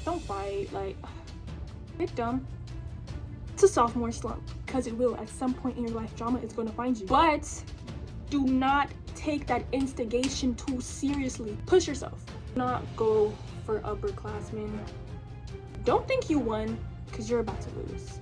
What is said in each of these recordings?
don't fight. Like, it's dumb. It's a sophomore slump, because it will at some point in your life. Drama is going to find you, but do not take that instigation too seriously. Push yourself. Do not go for upperclassmen. Don't think you won, because you're about to lose.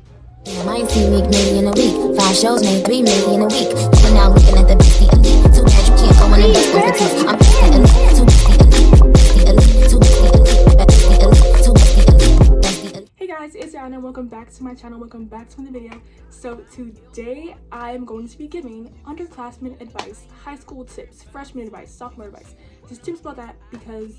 Yeah, mine make million a week. 5 shows made 3 million a week. But now looking at the bestie elite. Too bad you can't go and invest in fatigue. I'm bestie elite, too bestie elite, too bestie elite, bestie elite, too bestie elite. Hey guys, it's Zionnah. Welcome back to my channel. Welcome back to the video. So today I'm going to be giving underclassmen advice, high school tips, freshman advice, sophomore advice. Just tips about that because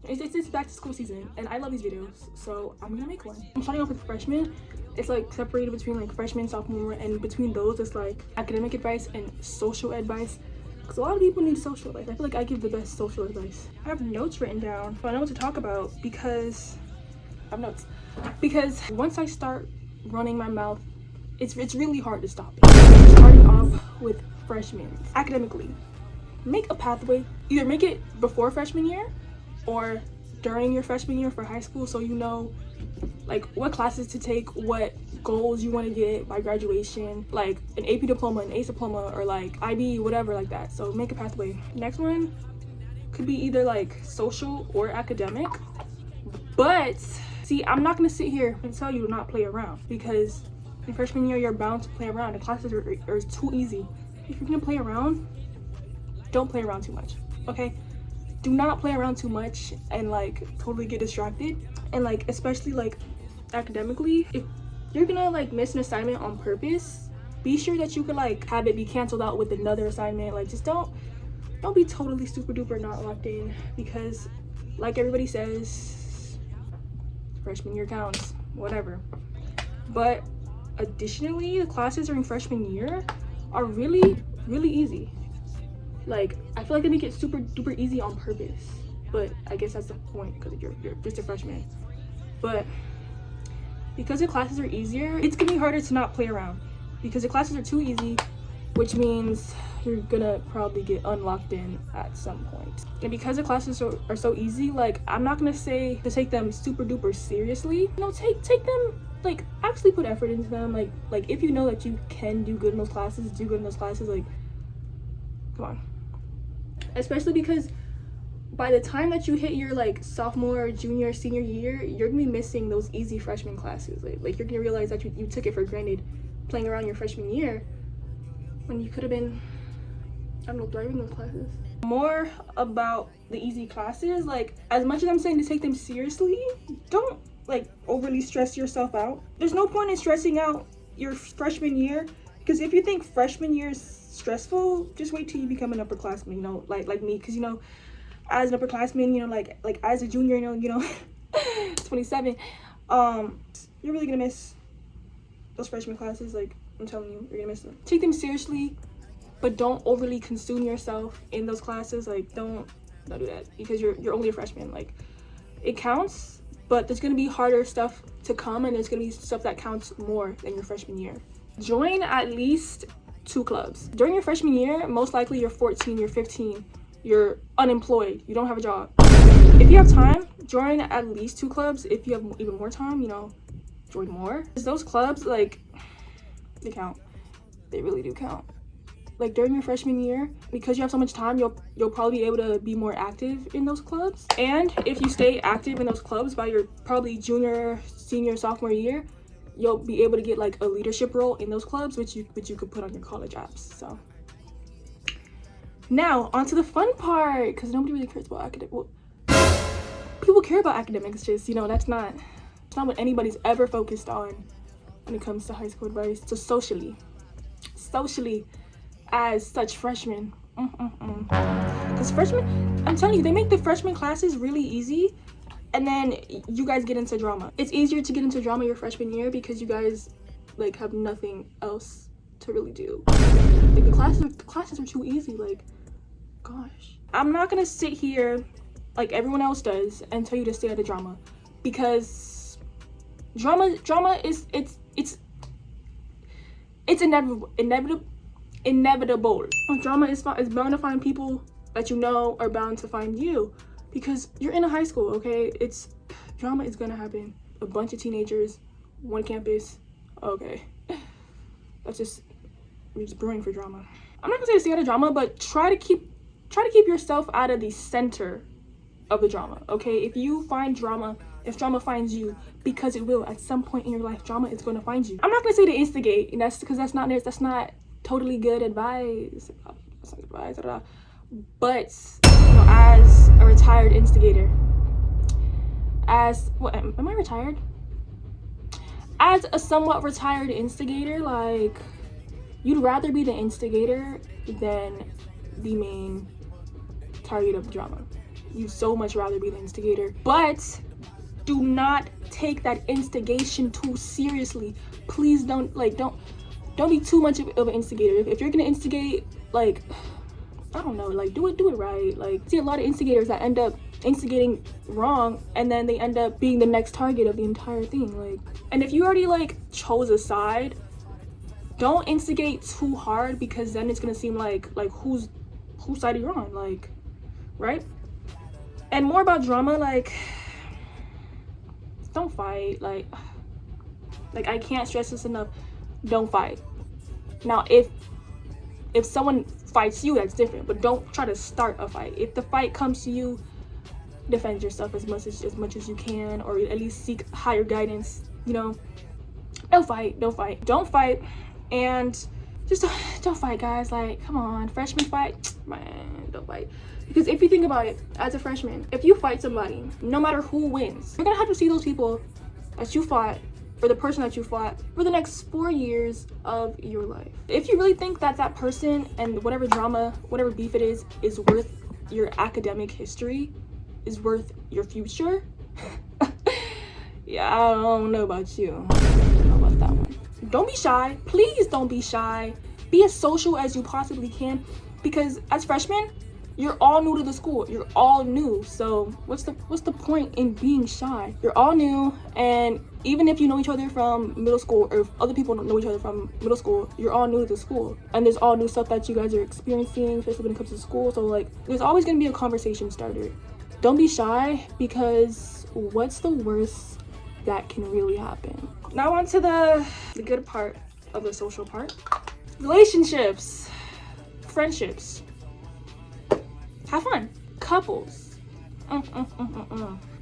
it's back to school season and I love these videos, so I'm gonna make one. I'm starting off with freshmen. It's like separated between like freshman, sophomore, and between those it's like academic advice and social advice, because a lot of people need social advice. I feel like I give the best social advice. I have notes written down so I know what to talk about, because I have notes. Because once I start running my mouth, it's really hard to stop it. Starting off with freshmen, academically, make a pathway. Either make it before freshman year or during your freshman year for high school, so you know like what classes to take, what goals you want to get by graduation, like an AP diploma, an ACE diploma, or like IB, whatever like that. So make a pathway. Next one could be either like social or academic, but see, I'm not gonna sit here and tell you to not play around, because in freshman year you're bound to play around. The classes are too easy. If you're gonna play around, don't play around too much, okay? Do not play around too much and like totally get distracted. And like especially like academically, if you're gonna like miss an assignment on purpose, be sure that you can like have it be canceled out with another assignment. Like just don't be totally super duper not locked in, because like everybody says, freshman year counts, whatever. But additionally, the classes during freshman year are really easy. Like I feel like they make it super duper easy on purpose, but I guess that's the point, because you're just a freshman. But because the classes are easier, it's gonna be harder to not play around, because the classes are too easy, which means you're gonna probably get unlocked in at some point. And because the classes are so easy, like I'm not gonna say to take them super duper seriously. You know, take them, like actually put effort into them. Like if you know that you can do good in those classes, do good in those classes. Like come on. Especially because by the time that you hit your like sophomore, junior, senior year, you're gonna be missing those easy freshman classes. Like you're gonna realize that you took it for granted playing around your freshman year when you could have been, I don't know, thriving those classes. More about the easy classes, like as much as I'm saying to take them seriously, don't like overly stress yourself out. There's no point in stressing out your freshman year, because if you think freshman year is stressful, just wait till you become an upperclassman, you know, like me, because you know, as an upperclassman, you know, like as a junior, you know 27, you're really gonna miss those freshman classes. Like I'm telling you, you're gonna miss them. Take them seriously, but don't overly consume yourself in those classes. Like don't do that, because you're only a freshman. Like it counts, but there's gonna be harder stuff to come, and there's gonna be stuff that counts more than your freshman year. Join at least 2 clubs during your freshman year. Most likely you're 14, you're 15, you're unemployed, you don't have a job. If you have time, join at least 2 clubs. If you have even more time, you know, join more. Those clubs, like, they count. They really do count. Like during your freshman year, because you have so much time, you'll probably be able to be more active in those clubs. And if you stay active in those clubs by your probably junior, senior, sophomore year, you'll be able to get like a leadership role in those clubs, which you could put on your college apps. So now on to the fun part, because nobody really cares about academic. Well, people care about academics, just, you know, that's not what anybody's ever focused on when it comes to high school advice. So socially as such, freshmen, because freshmen, I'm telling you, they make the freshman classes really easy. And then you guys get into drama. It's easier to get into drama your freshman year because you guys like have nothing else to really do. Like the classes are too easy. Like, gosh, I'm not gonna sit here like everyone else does and tell you to stay out of drama, because drama is it's inevitable. Drama is bound to find people that you know are bound to find you, because you're in a high school, okay? It's Drama is gonna happen. A bunch of teenagers, one campus. Okay, we're just brewing for drama. I'm not gonna say to stay out of drama, but try to keep yourself out of the center of the drama. Okay, if you find drama, if drama finds you, because it will at some point in your life, drama is going to find you. I'm not gonna say to instigate, and that's because that's not totally good advice. That's not advice, but you know, as a retired instigator, as what am I retired? As a somewhat retired instigator, like, you'd rather be the instigator than the main target of the drama. You'd so much rather be the instigator, but do not take that instigation too seriously. Please don't be too much of an instigator. If you're gonna instigate, like, I don't know, like, do it right. Like, see a lot of instigators that end up instigating wrong, and then they end up being the next target of the entire thing. Like, and if you already like chose a side, don't instigate too hard, because then it's gonna seem like whose side are you on, like, right? And more about drama, like, don't fight. Like I can't stress this enough. Don't fight. Now, if someone fights you, that's different, but don't try to start a fight. If the fight comes to you, defend yourself as much as you can, or at least seek higher guidance. You know, don't fight, and just don't fight, guys. Like, come on, freshman fight, man, don't fight. Because if you think about it, as a freshman, if you fight somebody, no matter who wins, you're gonna have to see those people that you fought, or the person that you fought, for the next 4 years of your life. If you really think that that person and whatever drama, whatever beef it is worth your academic history, is worth your future, yeah, I don't know about you. I don't know about that one. Don't be shy. Please don't be shy. Be as social as you possibly can, because as freshmen, you're all new to the school. You're all new. So what's the point in being shy? You're all new, and even if you know each other from middle school, or if other people don't know each other from middle school, you're all new to the school. And there's all new stuff that you guys are experiencing, especially when it comes to school. So like, there's always gonna be a conversation starter. Don't be shy, because what's the worst that can really happen? Now on to the good part of the social part. Relationships, friendships. Have fun. Couples.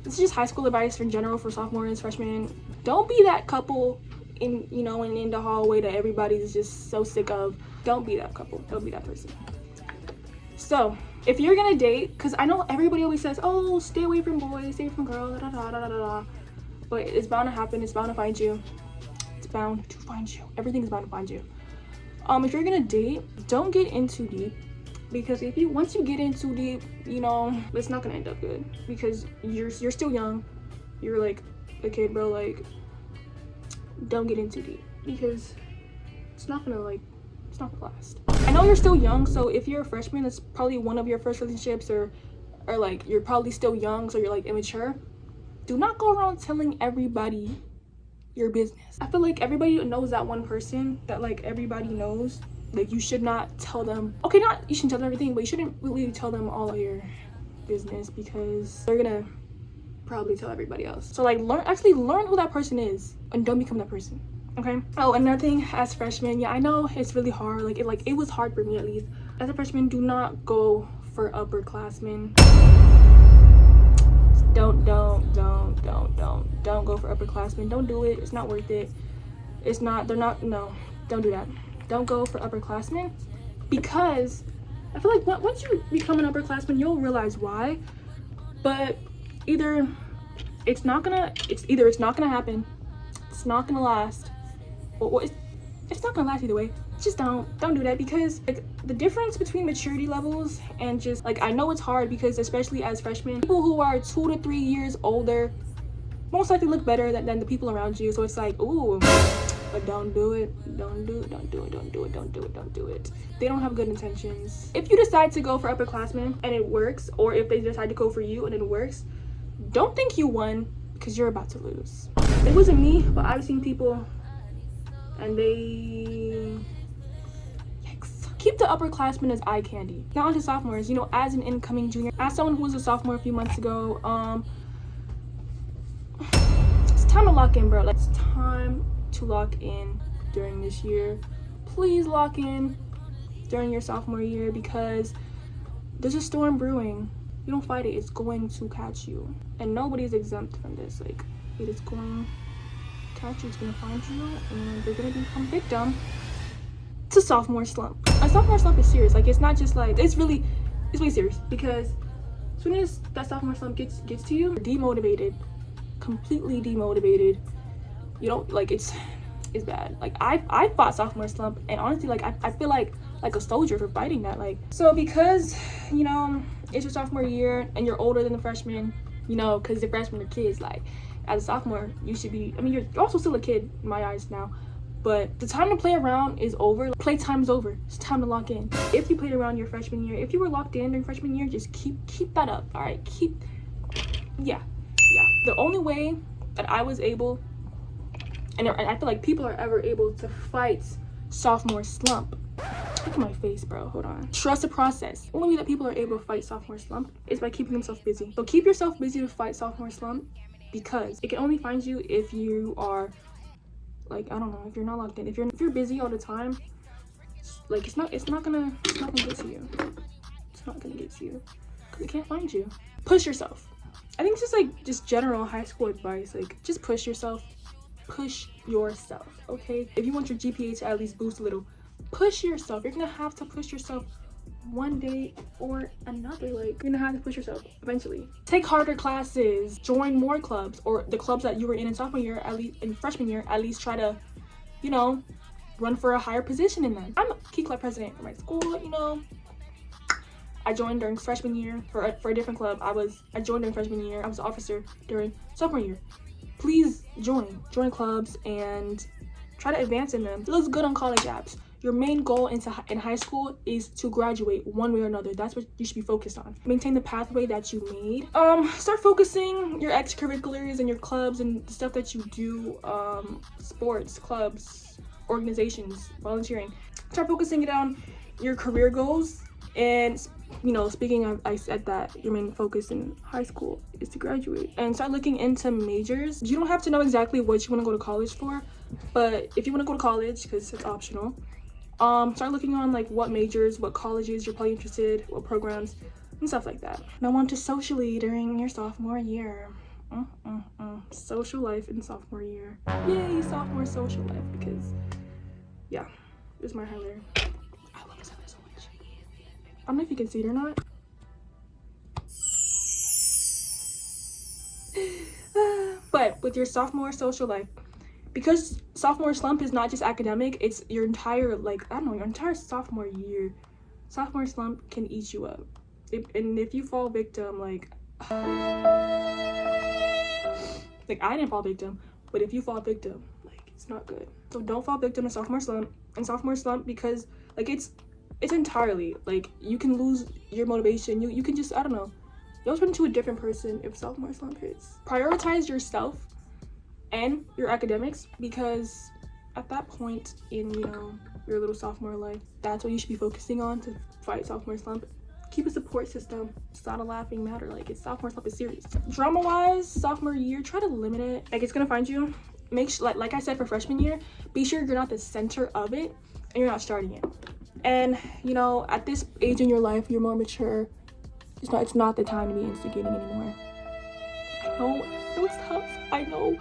This is just high school advice in general for sophomores, freshmen. Don't be that couple in the hallway that everybody's just so sick of. Don't be that couple. Don't be that person. So if you're gonna date, because I know everybody always says, oh, stay away from boys, stay away from girls, but it's bound to happen. It's bound to find you. It's bound to find you. Everything is bound to find you. If you're gonna date, don't get in too deep, because once you get in too deep, it's not gonna end up good, because you're still young. You're like a kid, bro. Like, don't get in too deep, because it's not gonna last. I know you're still young, so if you're a freshman, it's probably one of your first relationships, or like you're probably still young, so you're like immature. Do not go around telling everybody your business. I feel like everybody knows that one person that like everybody knows. Like, you should not tell them, okay, you shouldn't tell them everything, but you shouldn't really tell them all of your business, because they're gonna probably tell everybody else. So like, learn who that person is, and don't become that person. Okay. Oh, another thing, as freshmen, yeah, I know it's really hard. It was hard for me, at least. As a freshman, do not go for upperclassmen. Don't go for upperclassmen. Don't do it. It's not worth it. No, don't do that. Don't go for upperclassmen, because I feel like once you become an upperclassman, you'll realize why. But either it's not gonna happen, it's not gonna last, or it's not gonna last either way. Just don't do that, because like, the difference between maturity levels and just like, I know it's hard, because especially as freshmen, people who are 2 to 3 years older most likely look better than the people around you. So it's like, ooh, but don't do it. They don't have good intentions. If you decide to go for upperclassmen and it works, or if they decide to go for you and it works, don't think you won, because you're about to lose. It wasn't me, but I've seen people and they keep the upperclassmen as eye candy. Now on to sophomores. As an incoming junior, as someone who was a sophomore a few months ago, lock in, bro. It's time to lock in during this year. Please lock in during your sophomore year, because there's a storm brewing. You don't fight it, it's going to catch you. And nobody's exempt from this. Like, it is going to catch you, it's going to find you, and you're going to become victim to sophomore slump. A sophomore slump is serious. Like, it's not just like, it's really serious, because as soon as that sophomore slump gets to you, you're demotivated, completely demotivated. You don't, like, it's bad. Like, I fought sophomore slump, and honestly, like, I feel like a soldier for fighting that. Like, so because, you know, it's your sophomore year and you're older than the freshmen, you know, because the freshmen are kids. Like, as a sophomore, you should be, I mean, you're also still a kid in my eyes now, but the time to play around is over. Playtime's over. It's time to lock in. If you played around your freshman year, if you were locked in during freshman year, just keep that up. All right, yeah. The only way that I was able, and I feel like people are ever able to fight sophomore slump. Look at my face, bro. Hold on. Trust the process. The only way that people are able to fight sophomore slump is by keeping themselves busy. So keep yourself busy to fight sophomore slump, because it can only find you if you are, like, I don't know, if you're not locked in. If you're busy all the time, like, it's not gonna get to you. It's not gonna get to you, because it can't find you. Push yourself. I think it's just general high school advice. Like, just push yourself. Push yourself, okay? If you want your GPA to at least boost a little, push yourself. You're gonna have to push yourself one day or another. Like, you're gonna have to push yourself eventually. Take harder classes, join more clubs, or the clubs that you were in sophomore year, at least in freshman year, at least try to, you know, run for a higher position in them. I'm a key club president for my school, you know. I joined during freshman year for a different club. I joined during freshman year. I was an officer during sophomore year. Please join clubs and try to advance in them. It looks good on college apps. Your main goal in high school is to graduate one way or another. That's what you should be focused on. Maintain the pathway that you made. Start focusing your extracurriculars and your clubs and the stuff that you do, sports, clubs, organizations, volunteering. Start focusing it on your career goals. And, you know, speaking of, I said that your main focus in high school is to graduate. And start looking into majors. You don't have to know exactly what you want to go to college for, but if you want to go to college, because it's optional, start looking on, like, what majors, what colleges you're probably interested, what programs, and stuff like that. Now on to socially during your sophomore year. Social life in sophomore year. Yay, sophomore social life, because, yeah, this is my highlighter. I love this highlighter so much. I don't know if you can see it or not. But with your sophomore social life, because sophomore slump is not just academic, it's your entire, like, I don't know, your entire sophomore year. Sophomore slump can eat you up. And if you fall victim, like I didn't fall victim, but if you fall victim, like, it's not good. So don't fall victim to sophomore slump. And sophomore slump, because, like, it's entirely, like, you can lose your motivation. You can just, I don't know, you'll turn into a different person if sophomore slump hits. Prioritize yourself and your academics, because at that point in, you know, your little sophomore life, that's what you should be focusing on to fight sophomore slump. Keep a support system. It's not a laughing matter. Like, it's sophomore slump is serious. Drama wise, sophomore year, try to limit it. Like, it's gonna find you. Make sure, like I said, for freshman year, be sure you're not the center of it and you're not starting it. And, you know, at this age in your life, you're more mature. It's not the time to be instigating anymore. I know it's tough. I know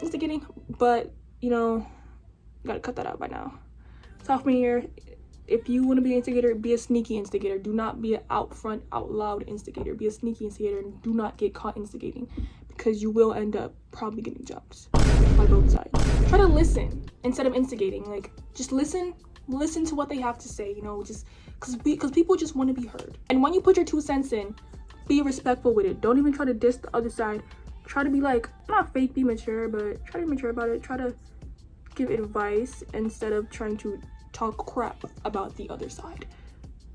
instigating, but, you know, you gotta cut that out by now. Sophomore year, if you want to be an instigator, be a sneaky instigator. Do not be an out front, out loud instigator. Be a sneaky instigator and do not get caught instigating, because you will end up probably getting jumped by both sides. Try to listen instead of instigating. Like, just listen to what they have to say, you know, just because people just want to be heard. And when you put your 2 cents in, be respectful with it. Don't even try to diss the other side. Try to be, like, not fake, be mature, but try to be mature about it. Try to give advice instead of trying to talk crap about the other side,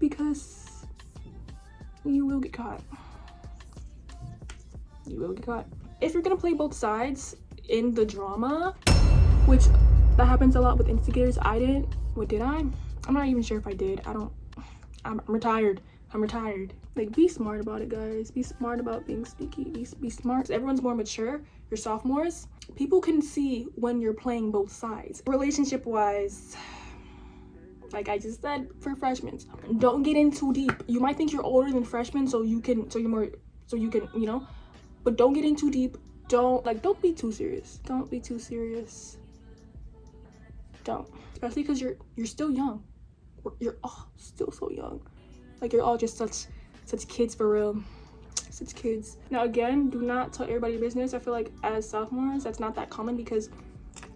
because you will get caught. You will get caught. If you're gonna play both sides in the drama, which that happens a lot with instigators. I didn't. What did I? I'm not even sure if I did. I'm retired. I'm retired. Like, be smart about it, guys. Be smart about being sneaky. Be smart. Everyone's more mature. You're sophomores. People can see when you're playing both sides. Relationship wise, like I just said, for freshmen, don't get in too deep. You might think you're older than freshmen, so you can, you know, but don't get in too deep. Don't be too serious. Don't be too serious. Don't, especially because you're still young. You're all still so young. Like, you're all just such kids, for real. Such kids. Now, again, do not tell everybody your business. I feel like as sophomores, that's not that common because,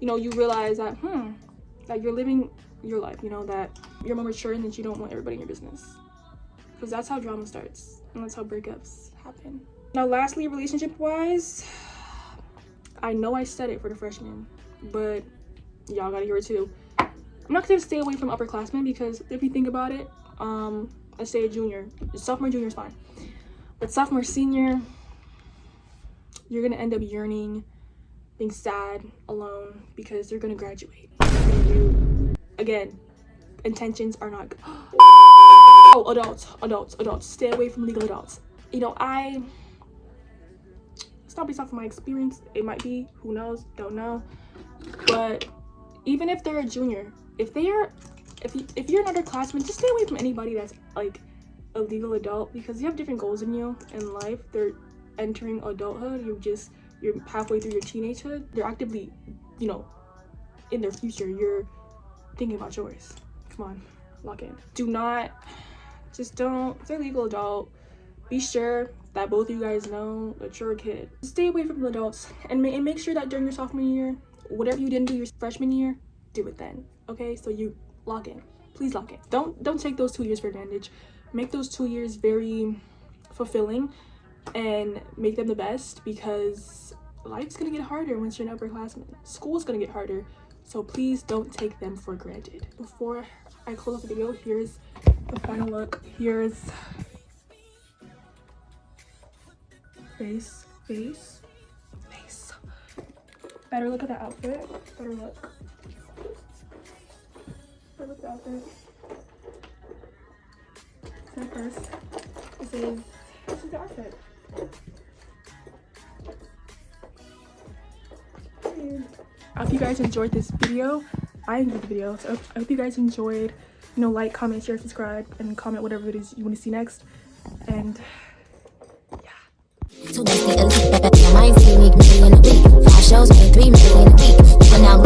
you know, you realize that, that you're living your life, you know, that you're more mature and that you don't want everybody in your business. Because that's how drama starts. And that's how breakups happen. Now, lastly, relationship-wise, I know I said it for the freshmen, but y'all gotta hear it too. I'm not gonna stay away from upperclassmen because if you think about it, let's say a junior, sophomore, junior is fine, but sophomore, senior, you're gonna end up yearning, being sad, alone, because you're gonna graduate. Again, intentions are not good. Oh, adults, stay away from legal adults. You know, it's not based off of my experience. It might be, who knows, don't know. But even if they're a junior, if you're an underclassman, just stay away from anybody that's like a legal adult, because you have different goals in you in life. They're entering adulthood. You're halfway through your teenagehood. They're actively, you know, in their future. You're thinking about yours. Come on, lock in. If they're a legal adult, be sure that both of you guys know that you're a kid. Stay away from the adults and make sure that during your sophomore year, whatever you didn't do your freshman year, do it then. Okay, so you lock in. Please lock in. Don't take those 2 years for advantage. Make those 2 years very fulfilling and make them the best, because life's gonna get harder once you're an upperclassman. School's gonna get harder, so please don't take them for granted. Before I close off the video, here's the final look. Here's face. Better look at the outfit. Better look at the outfit. So first, this is the outfit. I hope you guys enjoyed this video. I enjoyed the video, so I hope you guys enjoyed. You know, like, comment, share, subscribe, and comment whatever it is you want to see next. And Too busy, elite, I might see me million a week. 5 shows, made 3 million a week. But now